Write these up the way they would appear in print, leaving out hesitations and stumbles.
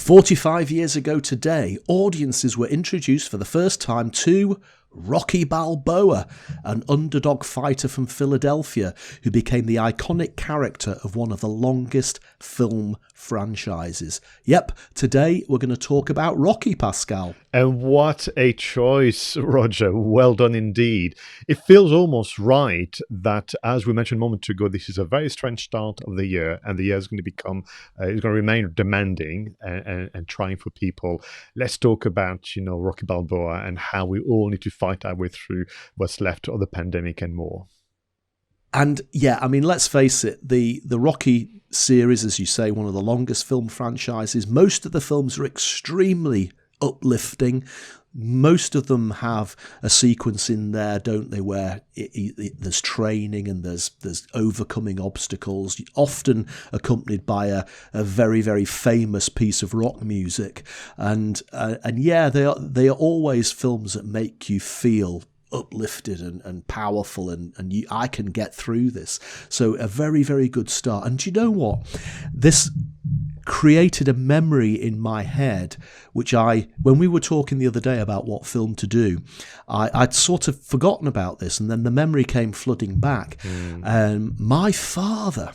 45 years ago today, audiences were introduced for the first time to Rocky Balboa, an underdog fighter from Philadelphia who became the iconic character of one of the longest film franchises. Yep, today we're going to talk about Rocky, Pascal. And what a choice, Roger. Well done indeed. It feels almost right that, as we mentioned a moment ago, this is a very strange start of the year, and the year is going to become, it's going to remain demanding and trying for people. Let's talk about, Rocky Balboa and how we all need to fight our way through what's left of the pandemic and more. And yeah, I mean, let's face it, the Rocky series, as you say, one of the longest film franchises. Most of the films are extremely uplifting. Most of them have a sequence in there, don't they, where there's training and there's overcoming obstacles, often accompanied by a very, very famous piece of rock music. And yeah, they are always films that make you feel uplifted and powerful, and I can get through this. So a very, very good start. And do you know what? This created a memory in my head, which when we were talking the other day about what film to do, I'd sort of forgotten about this, and then the memory came flooding back. My father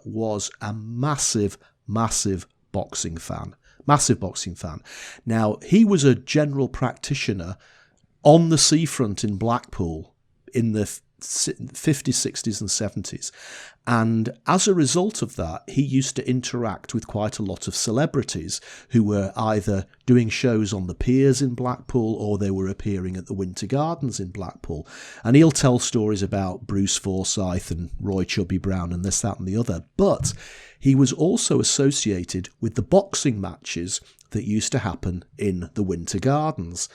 was a massive boxing fan. Now, he was a general practitioner on the seafront in Blackpool in the 50s, 60s and 70s. And as a result of that, he used to interact with quite a lot of celebrities who were either doing shows on the piers in Blackpool or they were appearing at the Winter Gardens in Blackpool. And he'll tell stories about Bruce Forsyth and Roy Chubby Brown and this, that and the other. But he was also associated with the boxing matches that used to happen in the Winter Gardens.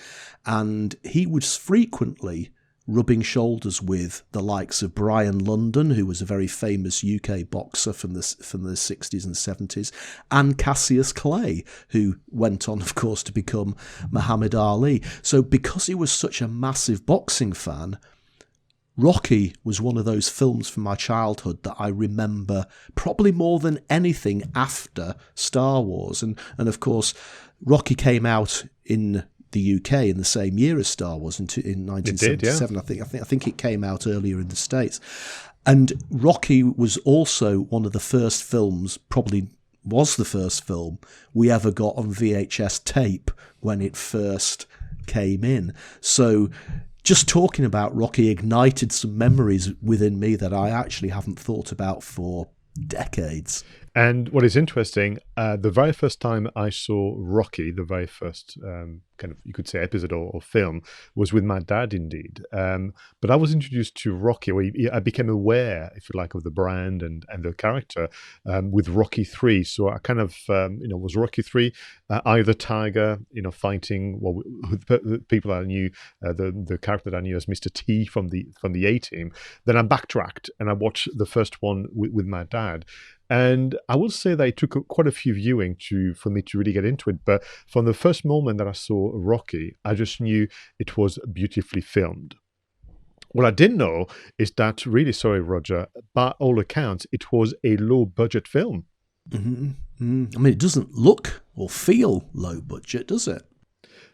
And he was frequently rubbing shoulders with the likes of Brian London, who was a very famous UK boxer from the 60s and 70s, and Cassius Clay, who went on, of course, to become Muhammad Ali. So because he was such a massive boxing fan, Rocky was one of those films from my childhood that I remember probably more than anything after Star Wars. And of course, Rocky came out in the UK in the same year as Star Wars in 1977. It did, yeah. I think it came out earlier in the States. And Rocky was also one of the first films, probably was the first film we ever got on VHS tape when it first came in. So just talking about Rocky ignited some memories within me that I actually haven't thought about for decades. And what is interesting, the very first time I saw Rocky, the very first kind of, you could say, episode or film, was with my dad indeed. But I was introduced to Rocky, or I became aware, if you like, of the brand and the character with Rocky 3. So I kind of, was Rocky 3, Eye of the Tiger, fighting the people I knew, the character that I knew as Mr. T from the A-Team. Then I backtracked and I watched the first one with my dad. And I will say that it took quite a few viewing for me to really get into it. But from the first moment that I saw Rocky, I just knew it was beautifully filmed. What I didn't know is that, really, sorry, Roger, by all accounts, it was a low-budget film. Mm-hmm. Mm-hmm. I mean, it doesn't look or feel low budget, does it?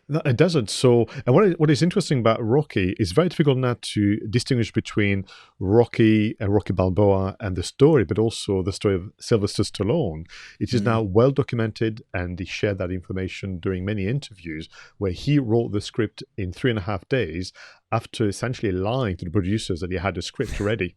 No, it doesn't. So, and what is interesting about Rocky is very difficult now to distinguish between Rocky and Rocky Balboa and the story, but also the story of Sylvester Stallone. It is now well documented, and he shared that information during many interviews where he wrote the script in 3.5 days after essentially lying to the producers that he had a script ready.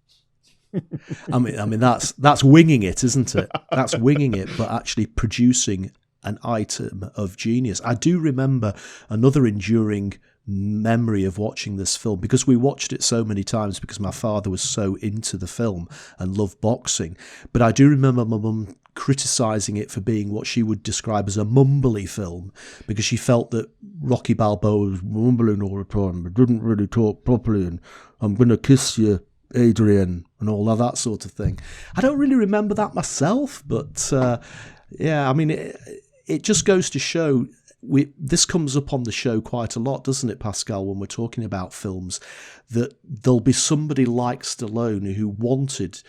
I mean that's winging it, isn't it? That's winging it, but actually producing an item of genius. I do remember another enduring memory of watching this film, because we watched it so many times because my father was so into the film and loved boxing. But I do remember my mum criticising it for being what she would describe as a mumbly film, because she felt that Rocky Balboa was mumbling all the time, but didn't really talk properly, and I'm going to kiss you, Adrian, and all of that sort of thing. I don't really remember that myself, but yeah, I mean, it just goes to show, this comes up on the show quite a lot, doesn't it, Pascal, when we're talking about films, that there'll be somebody like Stallone who wanted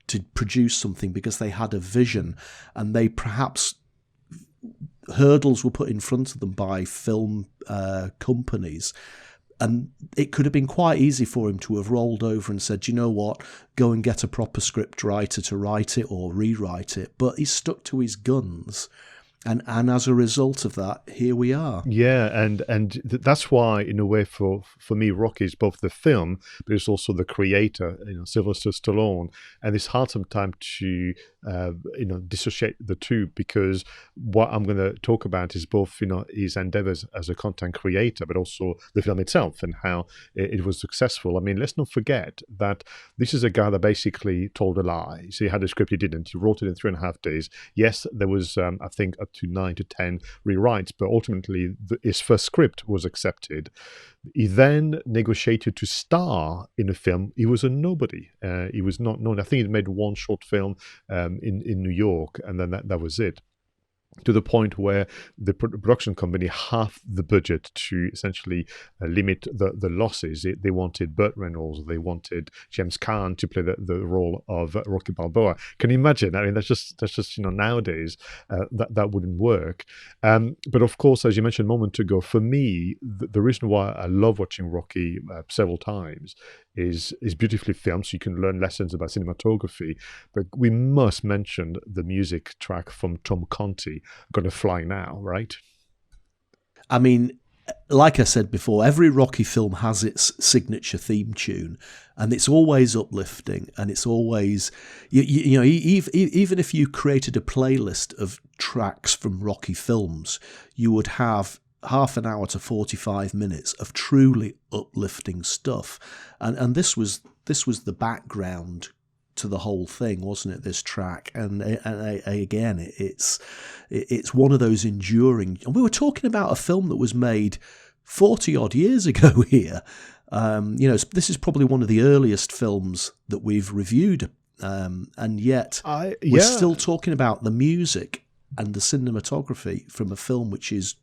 to produce something because they had a vision, and they perhaps hurdles were put in front of them by film companies. And it could have been quite easy for him to have rolled over and said, you know what, go and get a proper script writer to write it or rewrite it. But he stuck to his guns. And as a result of that, here we are. Yeah, and that's why, in a way, for me, Rocky is both the film, but it's also the creator, Sylvester Stallone. And it's hard sometimes to, dissociate the two, because what I'm going to talk about is both, his endeavors as a content creator, but also the film itself and how it was successful. I mean, let's not forget that this is a guy that basically told a lie. So he had a script, he didn't. He wrote it in 3.5 days. Yes, there was, I think, up to 9 to 10 rewrites, but ultimately his first script was accepted. He then negotiated to star in a film. He was a nobody. He was not known. I think he made one short film in New York, and then that was it. To the point where the production company halved the budget to essentially limit the losses. They wanted Burt Reynolds, they wanted James Caan to play the role of Rocky Balboa. Can you imagine? I mean, that's just nowadays that wouldn't work. But of course, as you mentioned a moment ago, for me, the reason why I love watching Rocky several times is beautifully filmed, so you can learn lessons about cinematography. But we must mention the music track from Tom Conti, Gonna Fly Now, right? I mean, like I said before, every Rocky film has its signature theme tune, and it's always uplifting, and it's always, even if you created a playlist of tracks from Rocky films, you would have half an hour to 45 minutes of truly uplifting stuff. And this was the background to the whole thing, wasn't it, this track? And again, it's one of those enduring. And we were talking about a film that was made 40 odd years ago here. This is probably one of the earliest films that we've reviewed, and yet we're still talking about the music and the cinematography from a film which is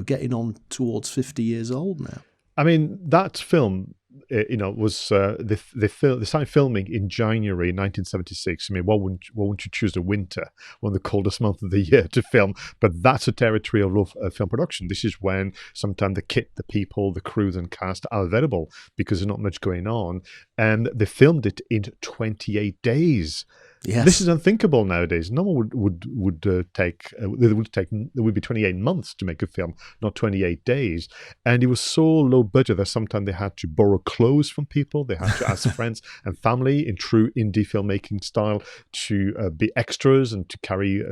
getting on towards 50 years old now. I mean, that film, was they started filming in January 1976. I mean, why wouldn't you choose the winter, one of the coldest months of the year, to film? But that's a territory of film production. This is when sometimes the kit, the people, the crews and cast are available because there's not much going on, and they filmed it in 28 days. Yes. This is unthinkable nowadays. No one would take. It would be 28 months to make a film, not 28 days. And it was so low budget that sometimes they had to borrow clothes from people. They had to ask friends and family in true indie filmmaking style to be extras and to carry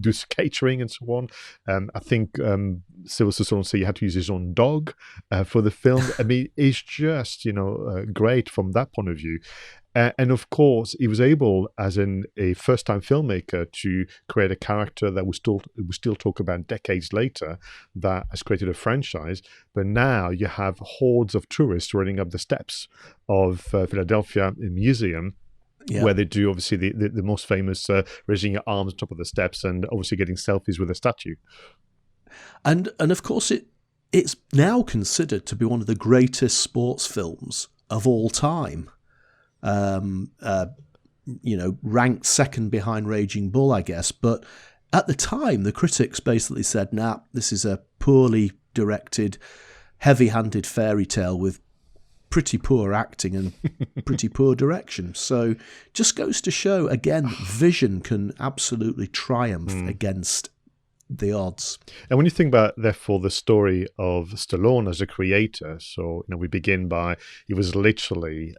do catering and so on. I think Sylvester Stallone said he had to use his own dog for the film. I mean, it's just great from that point of view. And of course, he was able, as a first-time filmmaker, to create a character that we still talk about decades later, that has created a franchise. But now you have hordes of tourists running up the steps of Philadelphia Museum, where they do obviously the most famous raising your arms on top of the steps and obviously getting selfies with a statue. And of course, it's now considered to be one of the greatest sports films of all time. Ranked second behind Raging Bull, I guess. But at the time, the critics basically said, nah, this is a poorly directed, heavy-handed fairy tale with pretty poor acting and pretty poor direction. So just goes to show, again, vision can absolutely triumph against the odds. And when you think about, therefore, the story of Stallone as a creator, so we begin by he was literally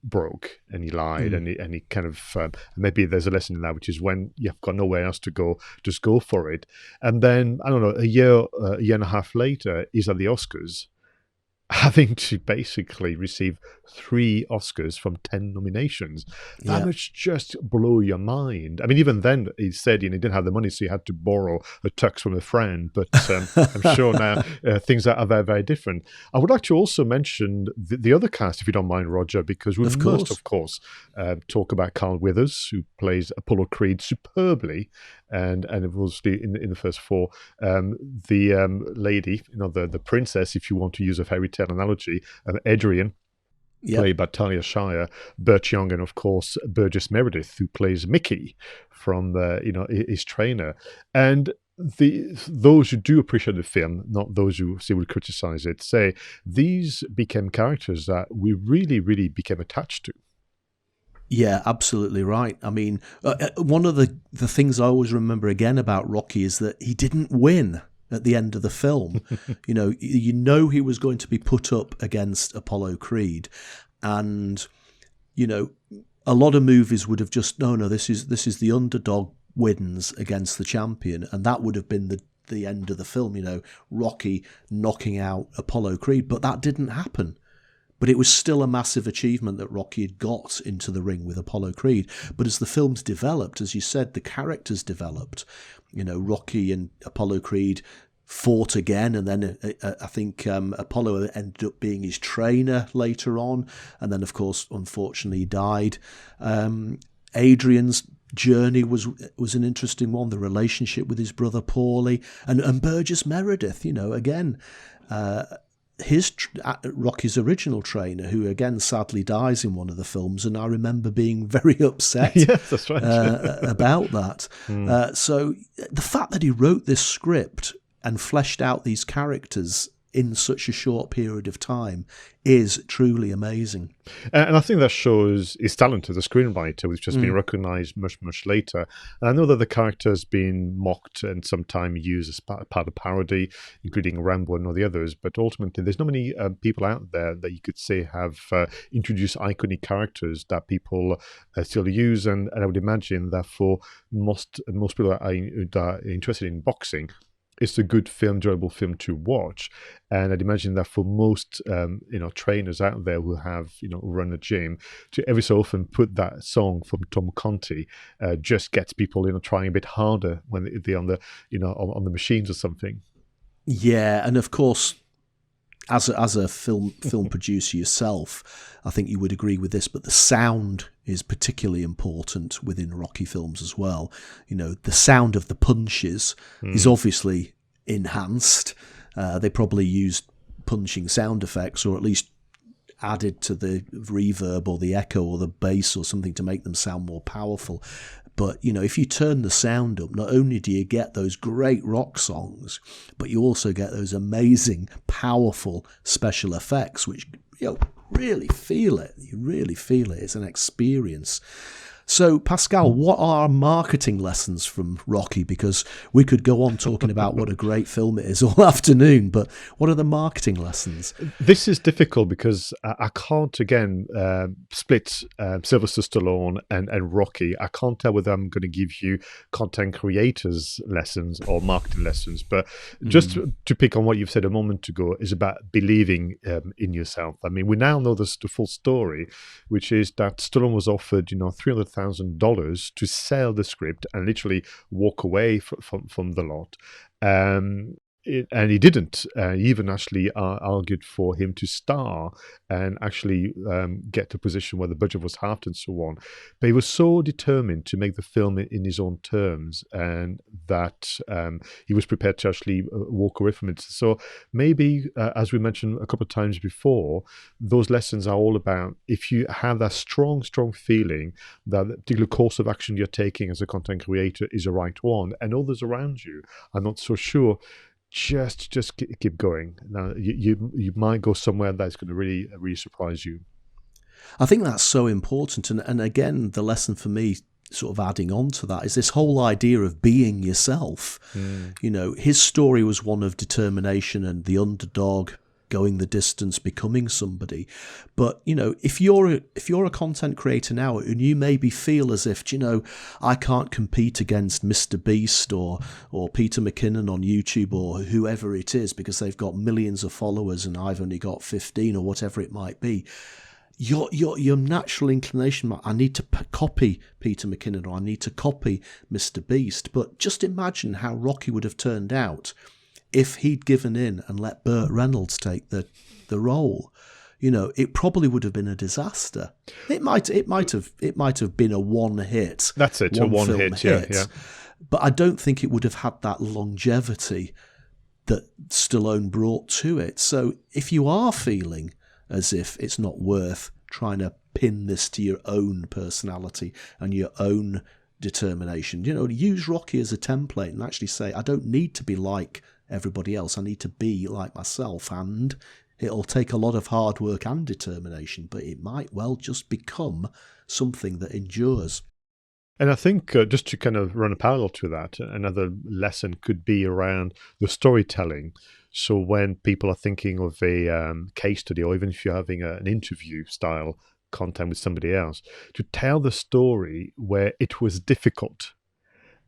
broke and he lied and he kind of maybe there's a lesson in that, which is when you've got nowhere else to go, just go for it. And then I don't know, a year and a half later, he's at the Oscars, having to basically receive 3 Oscars from 10 nominations. That must just blow your mind. I mean, even then, he said he didn't have the money, so he had to borrow a tux from a friend. But I'm sure now things are very, very different. I would like to also mention the other cast, if you don't mind, Roger, because we must, of course, talk about Carl Weathers, who plays Apollo Creed superbly, and obviously in the first 4, the lady, the princess, if you want to use a fairy tale analogy, Adrian, played by Talia Shire, Burt Young, and of course Burgess Meredith, who plays Mickey from his trainer. And those who do appreciate the film, not those who say would criticize it, say these became characters that we really, really became attached to. Yeah, absolutely right. I mean, one of the things I always remember again about Rocky is that he didn't win at the end of the film. You know he was going to be put up against Apollo Creed, and a lot of movies would have just no, this is the underdog wins against the champion, and that would have been the end of the film. Rocky knocking out Apollo Creed, but that didn't happen. But it was still a massive achievement that Rocky had got into the ring with Apollo Creed. But as the films developed, as you said, the characters developed. Rocky and Apollo Creed fought again, and then I think Apollo ended up being his trainer later on. And then, of course, unfortunately, he died. Adrian's journey was an interesting one, the relationship with his brother Paulie. And Burgess Meredith, again... Rocky's original trainer, who again sadly dies in one of the films, and I remember being very upset yes, that's right. about that. So the fact that he wrote this script and fleshed out these characters in such a short period of time is truly amazing. And I think that shows his talent as a screenwriter, which has been recognised much, much later. And I know that the character has been mocked and sometimes used as part of parody, including Rambo and all the others. But ultimately, there's not many people out there that you could say have introduced iconic characters that people still use. And I would imagine that for most people that are interested in boxing, it's a good film, enjoyable film to watch. And I'd imagine that for most, trainers out there who have, run a gym, to every so often put that song from Tom Conti just gets people, trying a bit harder when they're on the, on the machines or something. Yeah, and of course, as a film producer yourself, I think you would agree with this, but the sound is particularly important within Rocky films as well. The sound of the punches is obviously enhanced. They probably used punching sound effects, or at least added to the reverb or the echo or the bass or something to make them sound more powerful. But, if you turn the sound up, not only do you get those great rock songs, but you also get those amazing, powerful special effects, which, really feel it. You really feel it. It's an experience. So, Pascal, what are our marketing lessons from Rocky? Because we could go on talking about what a great film it is all afternoon, but what are the marketing lessons? This is difficult because I can't, again, split Sylvester Stallone and Rocky. I can't tell whether I'm going to give you content creators lessons or marketing lessons. But just to pick on what you've said a moment ago is about believing in yourself. I mean, we now know the full story, which is that Stallone was offered, $300,000 to sell the script and literally walk away from the lot. And he didn't. He even actually argued for him to star and actually get to a position where the budget was halved and so on. But he was so determined to make the film in his own terms, and that he was prepared to actually walk away from it. So maybe, as we mentioned a couple of times before, those lessons are all about, if you have that strong feeling that the particular course of action you're taking as a content creator is the right one, and others around you are not so sure, just keep going. Now you might go somewhere that's going to really surprise you. I think that's so important, and again, the lesson for me, sort of adding on to that, is this whole idea of being yourself. His story was one of determination and the underdog, going the distance, becoming somebody. But if you're a content creator now, and you maybe feel as if, I can't compete against Mr. Beast or Peter McKinnon on YouTube or whoever it is, because they've got millions of followers and I've only got 15 or whatever it might be. Your natural inclination, I need to copy Peter McKinnon, or I need to copy Mr. Beast. But just imagine how Rocky would have turned out if he'd given in and let Burt Reynolds take the role. It probably would have been a disaster. It might have been a one hit. That's it, a one hit. Yeah. But I don't think it would have had that longevity that Stallone brought to it. So if you are feeling as if it's not worth trying to pin this to your own personality and your own determination. Use Rocky as a template and actually say, I don't need to be like everybody else. I need to be like myself. And it'll take a lot of hard work and determination, but it might well just become something that endures. And I think just to kind of run a parallel to that, another lesson could be around the storytelling. So when people are thinking of a case study, or even if you're having an interview style content with somebody else, to tell the story where it was difficult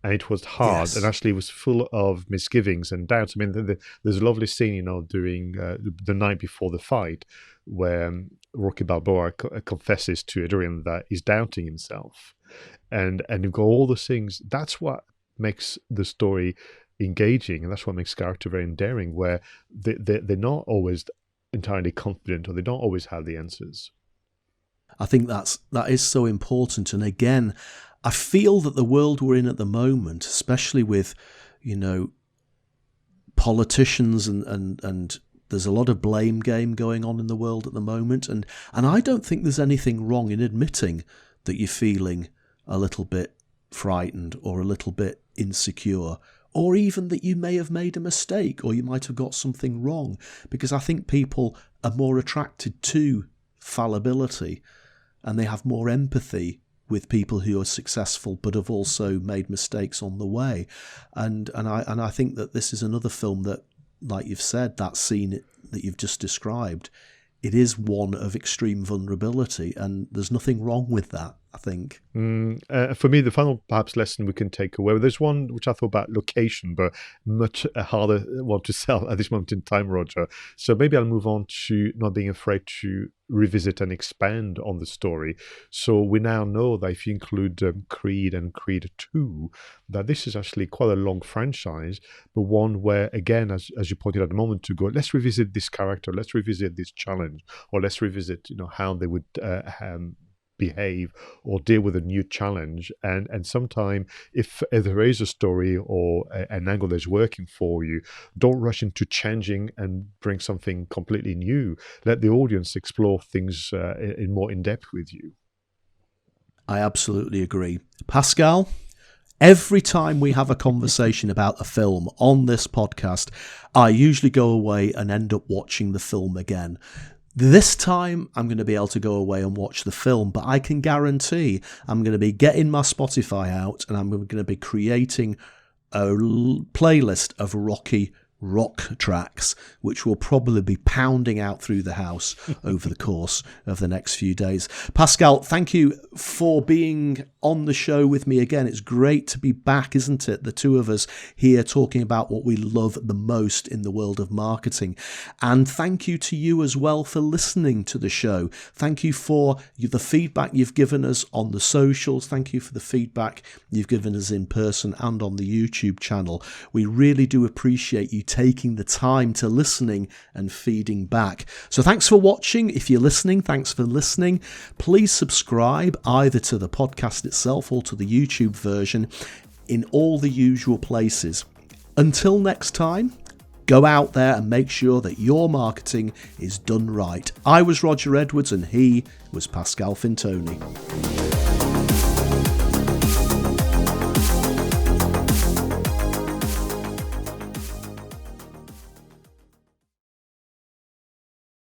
and it was hard, Yes. and actually was full of misgivings and doubts. I mean, there's a lovely scene, during the night before the fight, where Rocky Balboa confesses to Adrian that he's doubting himself. And you've got all those things. That's what makes the story engaging, and that's what makes character very endearing, where they're not always entirely confident, or they don't always have the answers. I think that is so important. And again, I feel that the world we're in at the moment, especially with, politicians and there's a lot of blame game going on in the world at the moment. And I don't think there's anything wrong in admitting that you're feeling a little bit frightened or a little bit insecure, or even that you may have made a mistake or you might have got something wrong, because I think people are more attracted to fallibility and they have more empathy with people who are successful but have also made mistakes on the way. And I think that this is another film that, like you've said, that scene that you've just described, it is one of extreme vulnerability, and there's nothing wrong with that, I think. For me, the final perhaps lesson we can take away, there's one which I thought about location, but much harder one to sell at this moment in time, Roger. So maybe I'll move on to not being afraid to revisit and expand on the story. So we now know that if you include Creed and Creed 2, that this is actually quite a long franchise, but one where, again, as you pointed out a moment ago, let's revisit this character, let's revisit this challenge, or let's revisit how they would behave or deal with a new challenge. And sometime if there is a story or an angle that's working for you, don't rush into changing and bring something completely new. Let the audience explore things in more in depth with you. I absolutely agree. Pascal, every time we have a conversation about a film on this podcast, I usually go away and end up watching the film again. This time, I'm going to be able to go away and watch the film, but I can guarantee I'm going to be getting my Spotify out and I'm going to be creating a playlist of Rocky rock tracks, which will probably be pounding out through the house over the course of the next few days. Pascal, thank you for being on the show with me again. It's great to be back, isn't it? The two of us here talking about what we love the most in the world of marketing. And thank you to you as well for listening to the show. Thank you for the feedback you've given us on the socials. Thank you for the feedback you've given us in person and on the YouTube channel. We really do appreciate you taking the time to listening and feeding back. So thanks for watching. If you're listening, thanks for listening. Please subscribe either to the podcast itself or to the YouTube version in all the usual places. Until next time, go out there and make sure that your marketing is done right. I was Roger Edwards and he was Pascal Fintoni.